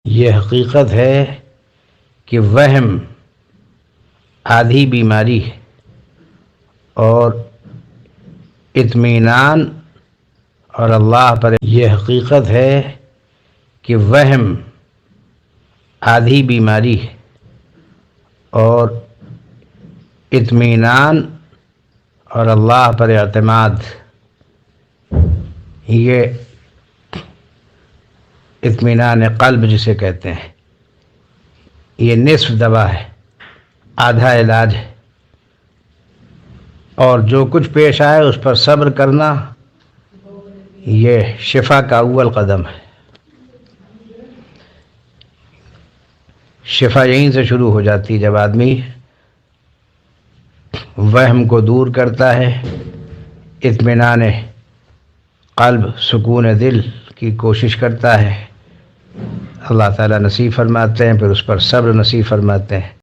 یہ حقیقت ہے کہ وہم آدھی بیماری ہے اور اطمینان اور اللہ پر یہ حقیقت ہے کہ وہم آدھی بیماری ہے اور اطمینان اور اللہ پر اعتماد یہ اطمینان قلب جسے کہتے ہیں، یہ نصف دوا ہے، آدھا علاج ہے، اور جو کچھ پیش آئے اس پر صبر کرنا یہ شفا کا اول قدم ہے۔ شفا یہیں سے شروع ہو جاتی ہے جب آدمی وہم کو دور کرتا ہے، اطمینان قلب، سکون دل کی کوشش کرتا ہے، اللہ تعالیٰ نصیب فرماتے ہیں، پھر اس پر صبر نصیب فرماتے ہیں۔